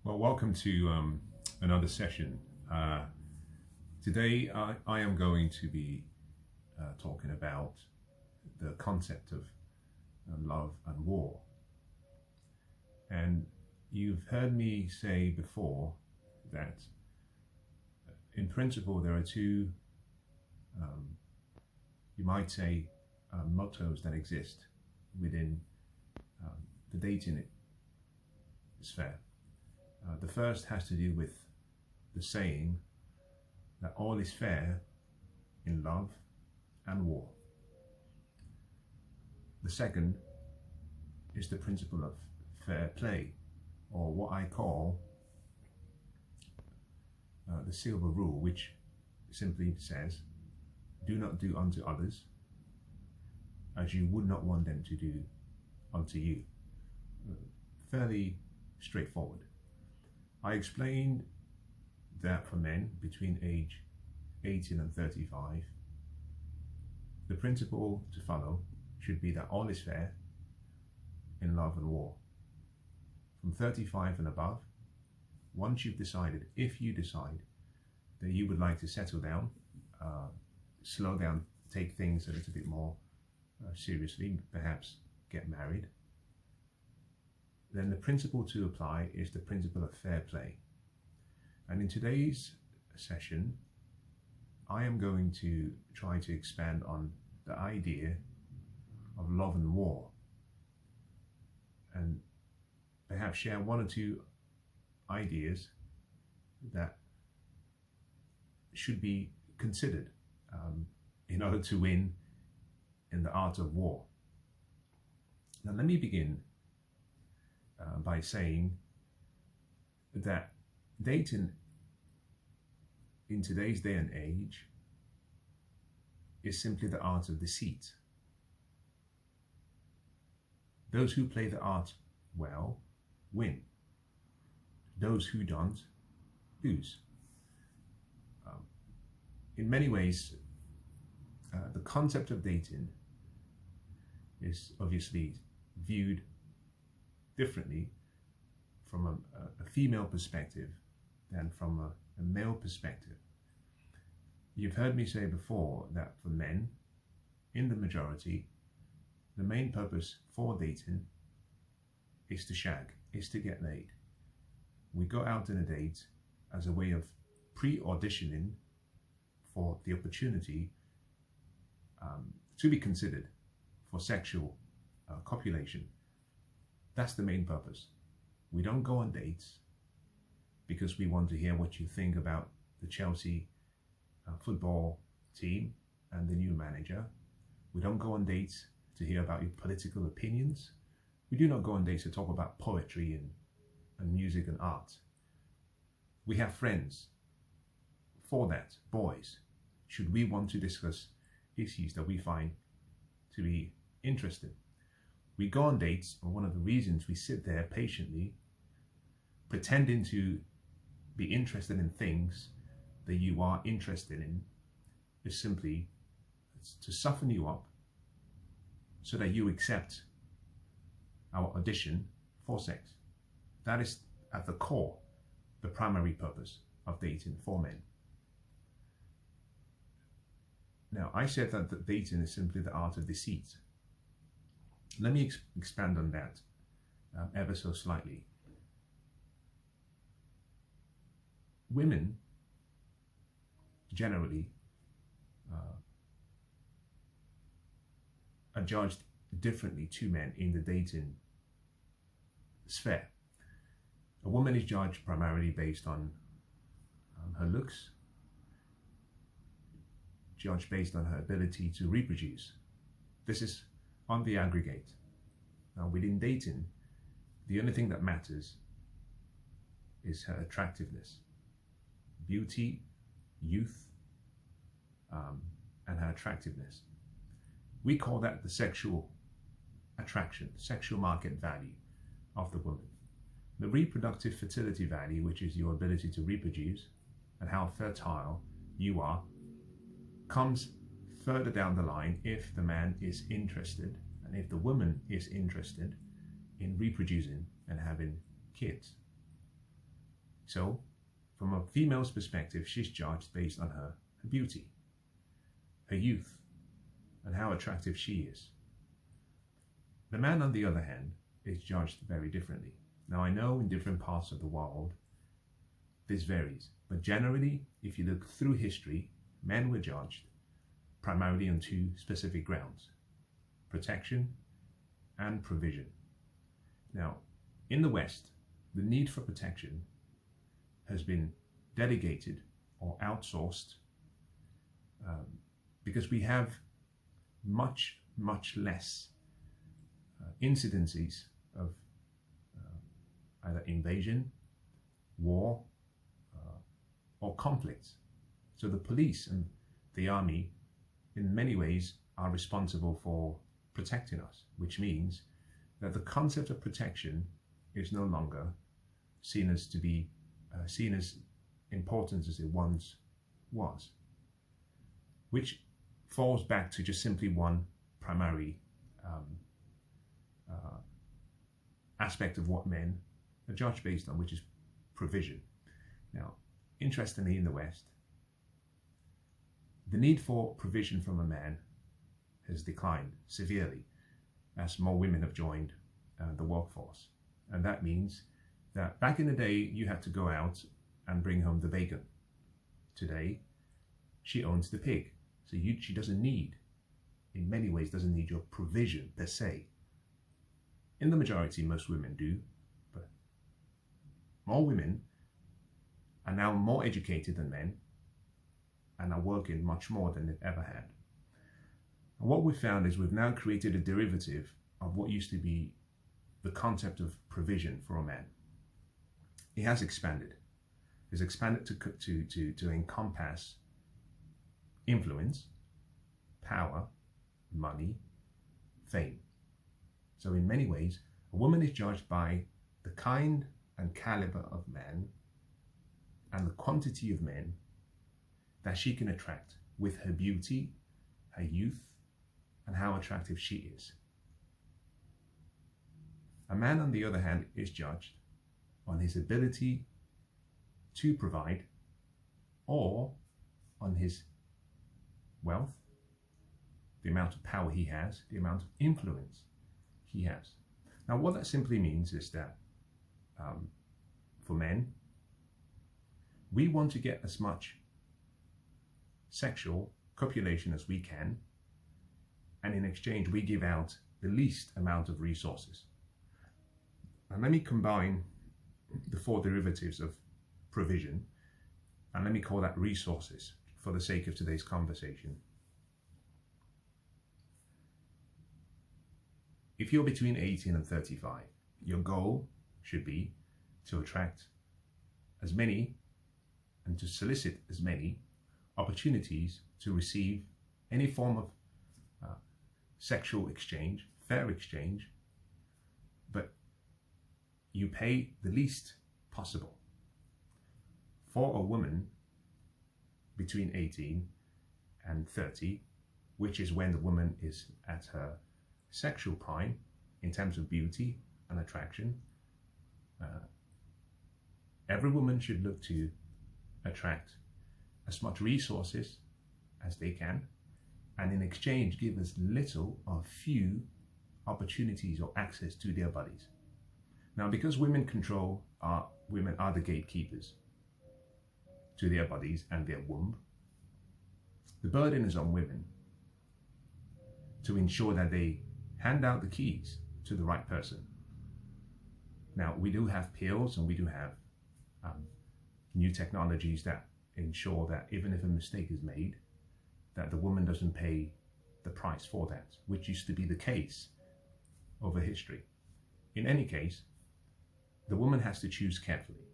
Well, welcome to another session. Today I am going to be talking about the concept of love and war. And you've heard me say before that in principle there are two, you might say, mottos that exist within the dating sphere. The first has to do with the saying that all is fair in love and war. The second is the principle of fair play, or what I call the silver rule, which simply says, do not do unto others as you would not want them to do unto you. Fairly straightforward. I explained that for men between age 18 and 35, the principle to follow should be that all is fair in love and war. From 35 and above, once you've decided, if you decide that you would like to settle down, slow down, take things a little bit more seriously, perhaps get married, then the principle to apply is the principle of fair play. And in today's session, I am going to try to expand on the idea of love and war, and perhaps share one or two ideas that should be considered in order to win in the art of war. Now let me begin by saying that dating in today's day and age is simply the art of deceit. Those who play the art well win. Those who don't lose. In many ways, the concept of dating is obviously viewed differently from a female perspective than from a male perspective. You've heard me say before that for men, in the majority, the main purpose for dating is to shag, is to get laid. We go out on a date as a way of pre-auditioning for the opportunity to be considered for sexual copulation. That's the main purpose. We don't go on dates because we want to hear what you think about the Chelsea football team and the new manager. We don't go on dates to hear about your political opinions. We do not go on dates to talk about poetry and music and art. We have friends for that, boys, should we want to discuss issues that we find to be interesting. We go on dates, and one of the reasons we sit there patiently, pretending to be interested in things that you are interested in, is simply to soften you up so that you accept our audition for sex. That is at the core, the primary purpose of dating for men. Now, I said that dating is simply the art of deceit. Let me expand on that ever so slightly. Women generally are judged differently to men in the dating sphere. A woman is judged primarily based on her looks, judged based on her ability to reproduce. This is on the aggregate. Now within dating, the only thing that matters is her attractiveness, beauty, youth, and her attractiveness. We call that the sexual attraction, sexual market value of the woman. The reproductive fertility value, which is your ability to reproduce and how fertile you are, comes further down the line if the man is interested and if the woman is interested in reproducing and having kids. So, from a female's perspective, she's judged based on her beauty, her youth, and how attractive she is. The man, on the other hand, is judged very differently. Now, I know in different parts of the world, this varies, but generally, if you look through history, men were judged primarily on two specific grounds: protection and provision. Now, in the West, the need for protection has been delegated or outsourced because we have much less incidences of either invasion, war, or conflicts. So the police and the army, in many ways, are responsible for protecting us, which means that the concept of protection is no longer seen as to be seen as important as it once was, which falls back to just simply one primary aspect of what men are judged based on, which is provision. Now, interestingly, in the West, the need for provision from a man has declined severely as more women have joined the workforce. And that means that back in the day, you had to go out and bring home the bacon. Today, she owns the pig. So she doesn't need, in many ways, doesn't need your provision per se. In the majority, most women do, but more women are now more educated than men and are working much more than they've ever had. And what we've found is we've now created a derivative of what used to be the concept of provision for a man. It has expanded. It's expanded to encompass influence, power, money, fame. So in many ways, a woman is judged by the kind and caliber of man and the quantity of men that she can attract with her beauty, her youth, and how attractive she is. A man, on the other hand, is judged on his ability to provide or on his wealth, the amount of power he has, the amount of influence he has. Now, what that simply means is that for men, we want to get as much sexual copulation as we can, and in exchange, we give out the least amount of resources. And let me combine the four derivatives of provision, and let me call that resources for the sake of today's conversation. If you're between 18 and 35, your goal should be to attract as many and to solicit as many opportunities to receive any form of sexual exchange, fair exchange, but you pay the least possible. For a woman between 18 and 30, which is when the woman is at her sexual prime in terms of beauty and attraction, every woman should look to attract as much resources as they can, and in exchange give as little or few opportunities or access to their bodies. Now, because women are the gatekeepers to their bodies and their womb, the burden is on women to ensure that they hand out the keys to the right person. Now, we do have pills and we do have new technologies that ensure that even if a mistake is made, that the woman doesn't pay the price for that, which used to be the case over history. In any case, the woman has to choose carefully,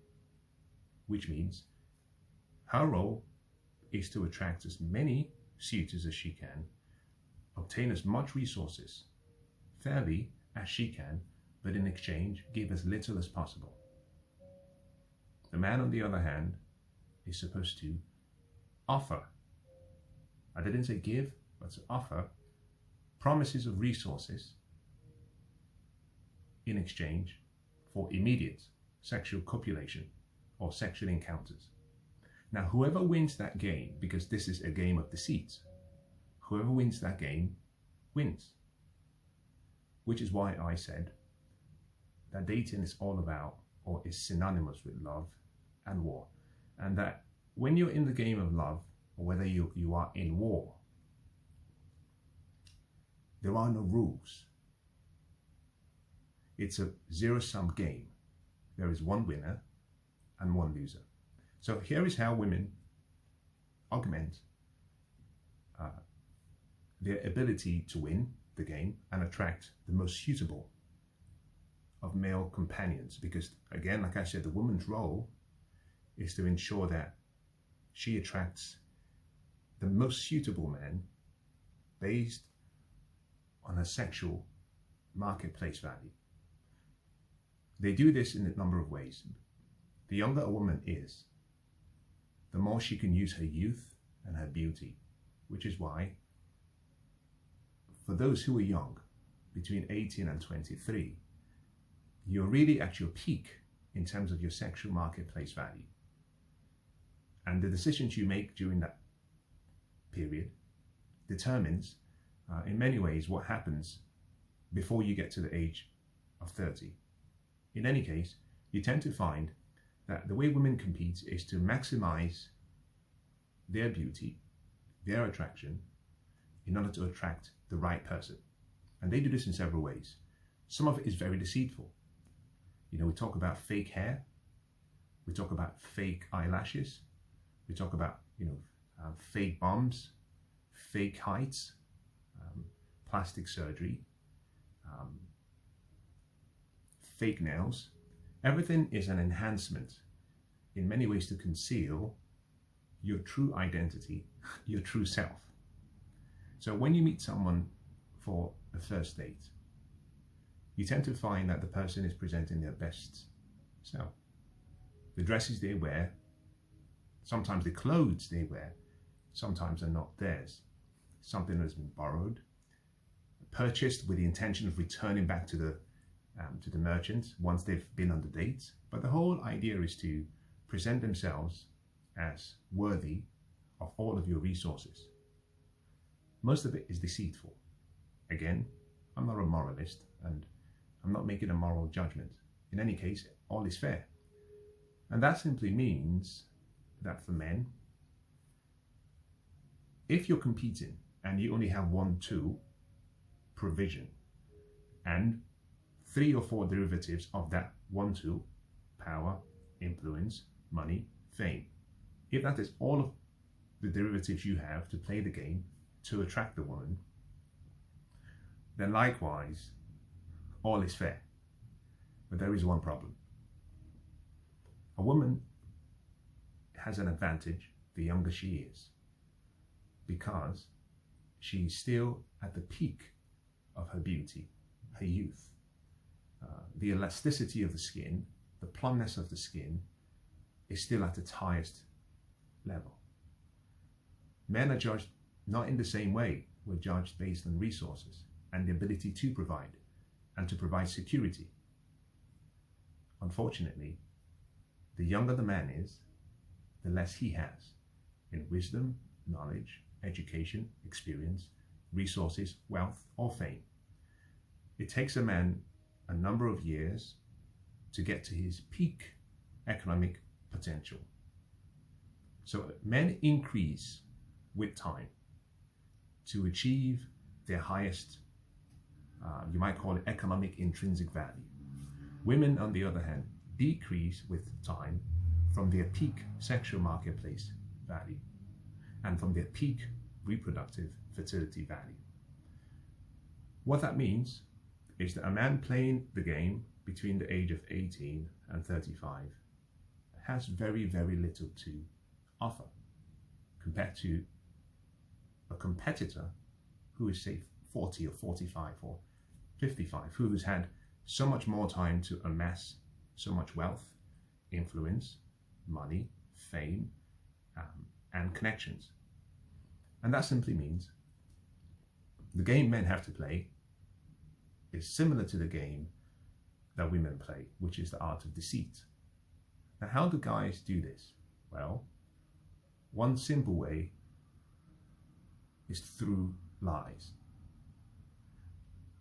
which means her role is to attract as many suitors as she can, obtain as much resources fairly as she can, but in exchange, give as little as possible. The man, on the other hand, is supposed to offer, I didn't say give, but to offer promises of resources in exchange for immediate sexual copulation or sexual encounters. Now, whoever wins that game, because this is a game of deceit, whoever wins that game wins. Which is why I said that dating is all about, or is synonymous with, love and war. And that when you're in the game of love, or whether you are in war, there are no rules. It's a zero-sum game. There is one winner and one loser. So here is how women augment their ability to win the game and attract the most suitable of male companions. Because again, like I said, the woman's role is to ensure that she attracts the most suitable man based on her sexual marketplace value. They do this in a number of ways. The younger a woman is, the more she can use her youth and her beauty, which is why for those who are young, between 18 and 23, you're really at your peak in terms of your sexual marketplace value. And the decisions you make during that period determines, in many ways, what happens before you get to the age of 30. In any case, you tend to find that the way women compete is to maximize their beauty, their attraction, in order to attract the right person. And they do this in several ways. Some of it is very deceitful. You know, we talk about fake hair, we talk about fake eyelashes, we talk about, fake bums, fake heights, plastic surgery, fake nails. Everything is an enhancement in many ways to conceal your true identity, your true self. So when you meet someone for a first date, you tend to find that the person is presenting their best self. The dresses they wear, sometimes the clothes they wear, sometimes are not theirs. Something has been borrowed, purchased with the intention of returning back to the merchant once they've been on the date. But the whole idea is to present themselves as worthy of all of your resources. Most of it is deceitful. Again, I'm not a moralist and I'm not making a moral judgment. In any case, all is fair. And that simply means that for men, if you're competing and you only have one tool, provision, and 3 or 4 derivatives of that one tool, power, influence, money, fame, if that is all of the derivatives you have to play the game to attract the woman, then likewise, all is fair. But there is one problem. A woman has an advantage the younger she is, because she's still at the peak of her beauty, her youth. The elasticity of the skin, the plumpness of the skin is still at its highest level. Men are judged not in the same way. We're judged based on resources and the ability to provide and to provide security. Unfortunately, the younger the man is, the less he has in wisdom, knowledge, education, experience, resources, wealth, or fame. It takes a man a number of years to get to his peak economic potential. So men increase with time to achieve their highest, you might call it economic intrinsic value. Women, on the other hand, decrease with time from their peak sexual marketplace value and from their peak reproductive fertility value. What that means is that a man playing the game between the age of 18 and 35 has very, very little to offer compared to a competitor who is, say, 40 or 45 or 55, who has had so much more time to amass so much wealth, influence, money, fame, and connections. And that simply means the game men have to play is similar to the game that women play, which is the art of deceit. Now, how do guys do this? Well, one simple way is through lies.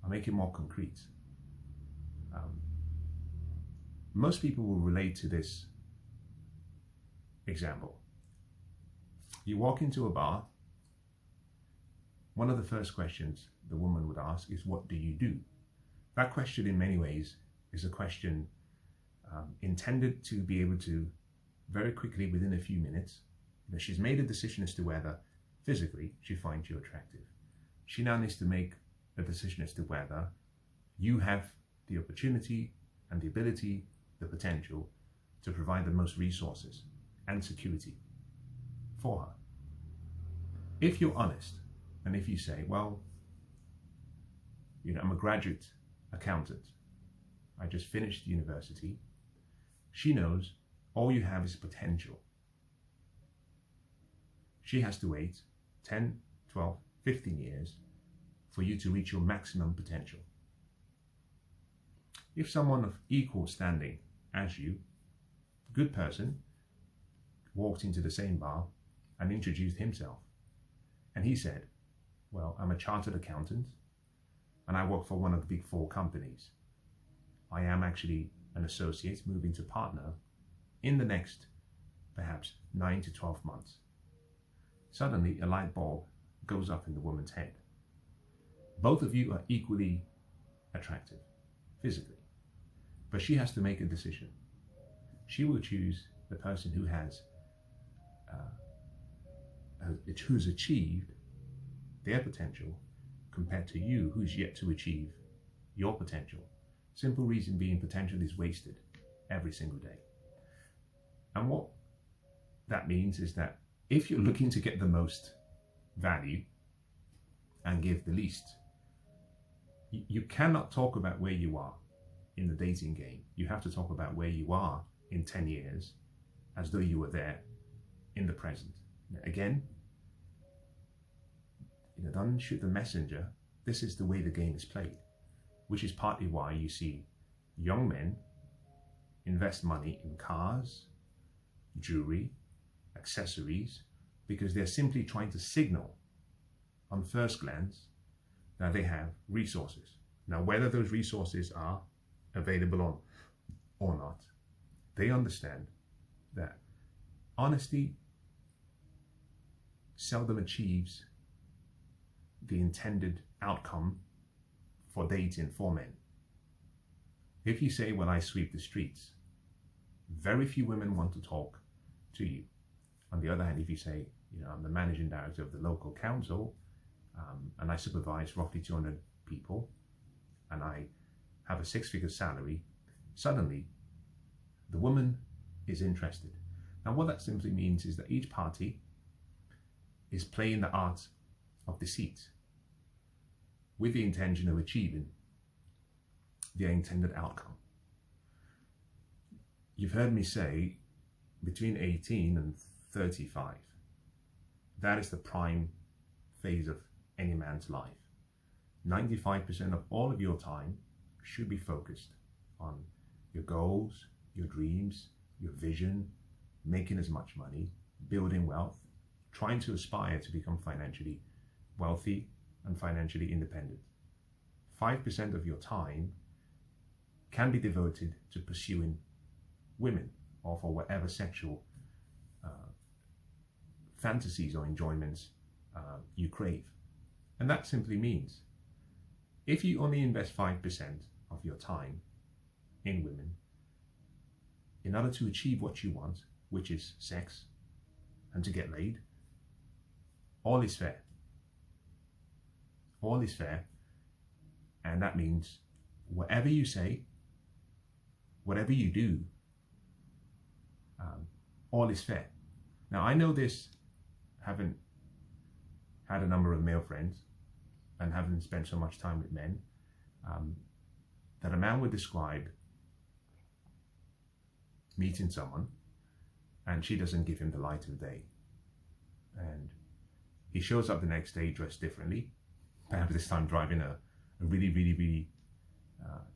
I'll make it more concrete. Most people will relate to this example. You walk into a bar, one of the first questions the woman would ask is, what do you do? That question in many ways is a question intended to be able to very quickly, within a few minutes, she's made a decision as to whether physically she finds you attractive. She now needs to make a decision as to whether you have the opportunity and the ability, the potential to provide the most resources and security for her. If you're honest, and if you say, well, I'm a graduate accountant, I just finished university, she knows all you have is potential. She has to wait 10, 12, 15 years for you to reach your maximum potential. If someone of equal standing as you, good person, walked into the same bar and introduced himself, and he said, well, I'm a chartered accountant and I work for one of the big 4 companies. I am actually an associate moving to partner in the next perhaps 9 to 12 months. Suddenly a light bulb goes up in the woman's head. Both of you are equally attractive physically, but she has to make a decision. She will choose the person who's achieved their potential compared to you who's yet to achieve your potential. Simple reason being, potential is wasted every single day. And what that means is that if you're looking to get the most value and give the least, you cannot talk about where you are in the dating game. You have to talk about where you are in 10 years as though you were there in the present. Again, don't shoot the messenger. This is the way the game is played, which is partly why you see young men invest money in cars, jewelry, accessories, because they're simply trying to signal on first glance that they have resources. Now, whether those resources are available or not, they understand that honesty seldom achieves the intended outcome for dating for men. If you say, well, I sweep the streets, very few women want to talk to you. On the other hand, if you say, I'm the managing director of the local council, and I supervise roughly 200 people, and I have a 6-figure salary, suddenly the woman is interested. Now, what that simply means is that each party is playing the art of deceit with the intention of achieving their intended outcome. You've heard me say between 18 and 35. That is the prime phase of any man's life. 95% of all of your time should be focused on your goals, your dreams, your vision, making as much money, building wealth, trying to aspire to become financially wealthy and financially independent. 5% of your time can be devoted to pursuing women or for whatever sexual fantasies or enjoyments you crave. And that simply means if you only invest 5% of your time in women in order to achieve what you want, which is sex and to get laid, all is fair. All is fair, and that means whatever you say, whatever you do, all is fair. Now, I know this, having had a number of male friends and having spent so much time with men, that a man would describe meeting someone and she doesn't give him the light of day. And he shows up the next day dressed differently, perhaps this time driving a really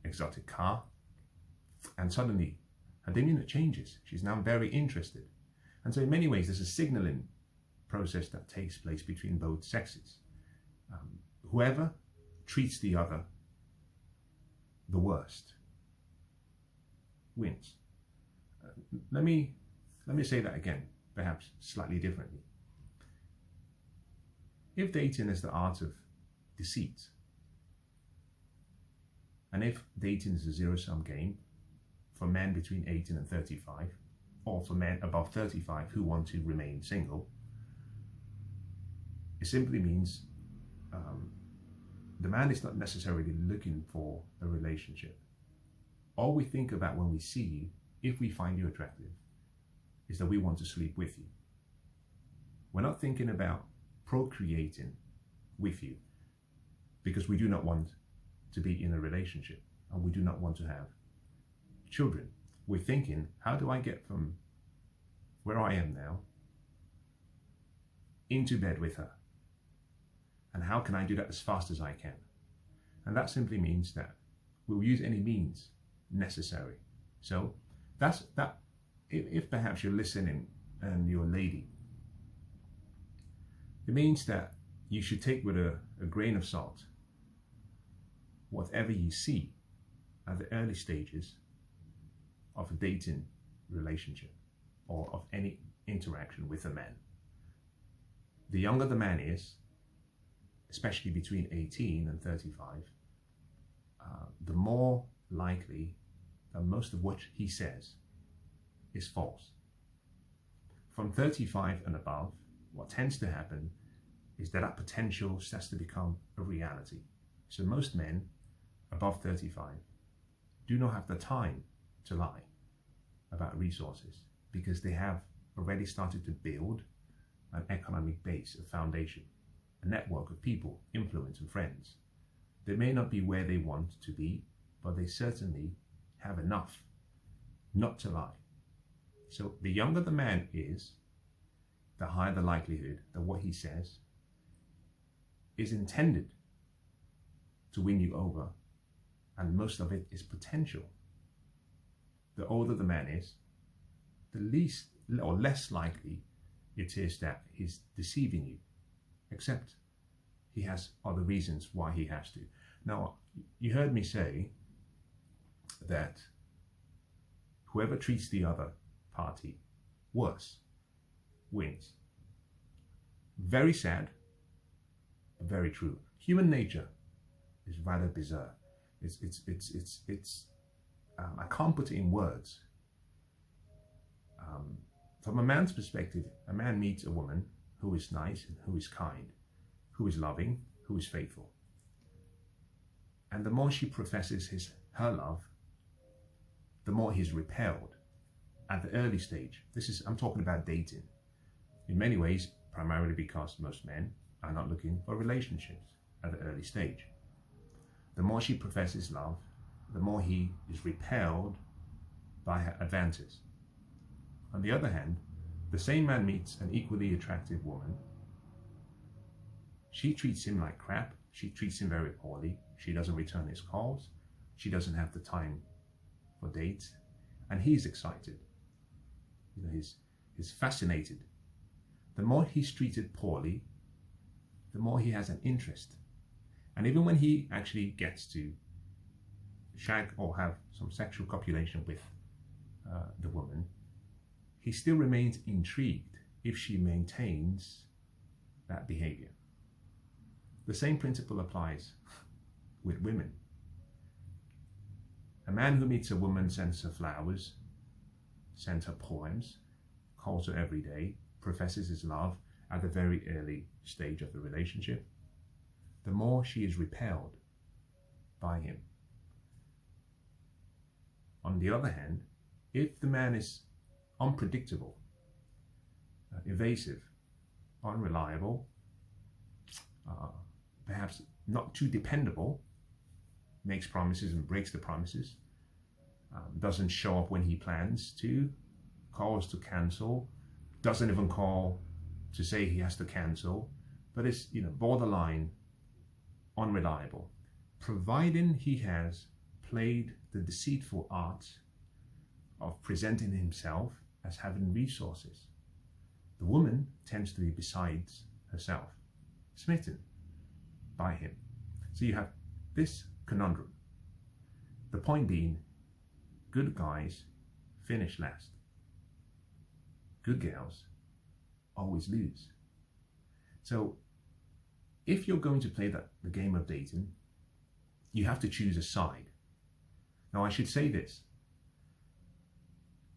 exotic car, and suddenly Her demeanor changes. She's now very interested. And so in many ways, there's a signaling process that takes place between both sexes. Whoever treats the other the worst wins. Let me say that again, perhaps slightly differently. If dating is the art of deceit, and if dating is a zero-sum game for men between 18 and 35, or for men above 35 who want to remain single, it simply means the man is not necessarily looking for a relationship. All we think about when we see you, if we find you attractive, is that we want to sleep with you. We're not thinking about procreating with you because we do not want to be in a relationship and we do not want to have children. We're thinking, how do I get from where I am now into bed with her? And how can I do that as fast as I can? And that simply means that we'll use any means necessary. So that's that. If perhaps you're listening and you're a lady, it means that you should take with a grain of salt whatever you see at the early stages of a dating relationship or of any interaction with a man. The younger the man is, especially between 18 and 35, the more likely that most of what he says is false. From 35 and above, what tends to happen is that that potential starts to become a reality. So most men above 35 do not have the time to lie about resources because they have already started to build an economic base, a foundation, a network of people, influence and friends. They may not be where they want to be, but they certainly have enough not to lie. So the younger the man is, the higher the likelihood that what he says is intended to win you over, and most of it is potential. The older the man is, the least or less likely it is that he's deceiving you, except he has other reasons why he has to. Now, you heard me say that whoever treats the other party worse wins. Very sad, but very true. Human nature is rather bizarre. I can't put it in words. From a man's perspective, a man meets a woman who is nice, who is kind, who is loving, who is faithful. And the more she professes her love, the more he's repelled at the early stage. I'm talking about dating. In many ways, primarily because most men are not looking for relationships at the early stage. The more she professes love, the more he is repelled by her advances. On the other hand, the same man meets an equally attractive woman. She treats him like crap. She treats him very poorly. She doesn't return his calls. She doesn't have the time for dates. And he's excited. He's fascinated. The more he's treated poorly, the more he has an interest. And even when he actually gets to shag or have some sexual copulation with the woman, he still remains intrigued if she maintains that behavior. The same principle applies with women. A man who meets a woman sends her flowers, sends her poems, calls her every day, professes his love at the very early stage of the relationship. The more she is repelled by him. On the other hand, if the man is unpredictable, evasive, unreliable, perhaps not too dependable, makes promises and breaks the promises, doesn't show up when he plans to, calls to cancel, doesn't even call to say he has to cancel, but is borderline unreliable, providing he has played the deceitful art of presenting himself as having resources. The woman tends to be besides herself, smitten by him. So you have this conundrum. The point being, good guys finish last. Good girls always lose. So if you're going to play the game of dating, you have to choose a side. Now I should say this.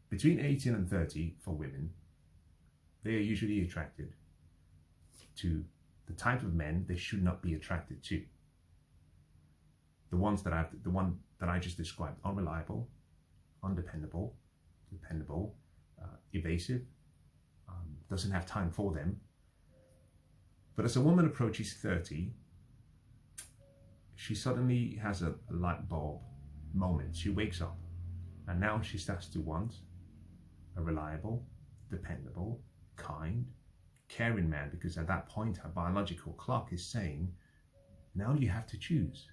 Between 18 and 30 for women, they are usually attracted to the type of men they should not be attracted to. The one that I just described: unreliable, undependable, dependable, evasive, doesn't have time for them. But as a woman approaches 30, she suddenly has a light bulb moment. She wakes up, and now she starts to want a reliable, dependable, kind, caring man, because at that point her biological clock is saying, now you have to choose.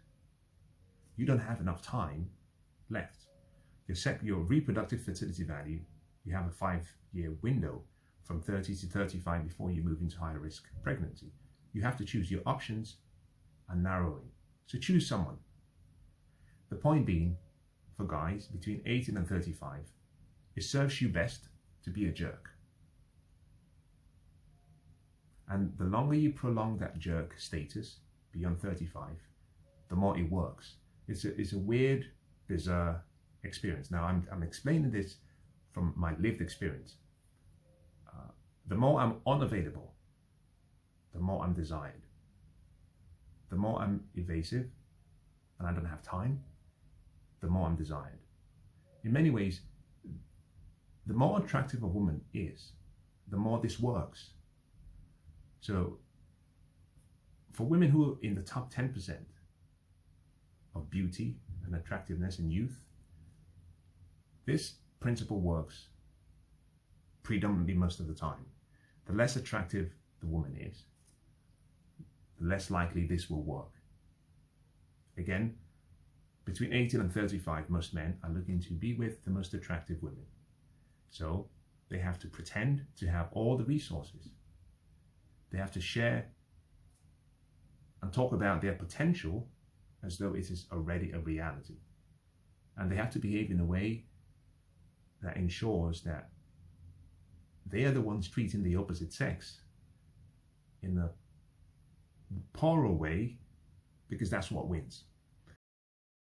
You don't have enough time left. Your reproductive fertility value, you have a 5-year window from 30 to 35 before you move into higher risk pregnancy. You have to choose. Your options are narrowing. So choose someone. The point being, for guys between 18 and 35, it serves you best to be a jerk. And the longer you prolong that jerk status beyond 35, the more it works. It's a weird, bizarre experience. Now I'm explaining this from my lived experience. The more I'm unavailable, the more I'm desired. The more I'm evasive and I don't have time, the more I'm desired. In many ways, the more attractive a woman is, the more this works. So for women who are in the top 10% of beauty and attractiveness and youth, this principle works predominantly most of the time. The less attractive the woman is, the less likely this will work. Again, between 18 and 35, most men are looking to be with the most attractive women. So they have to pretend to have all the resources. They have to share and talk about their potential as though it is already a reality. And they have to behave in a way that ensures that they are the ones treating the opposite sex in a poorer way, because that's what wins.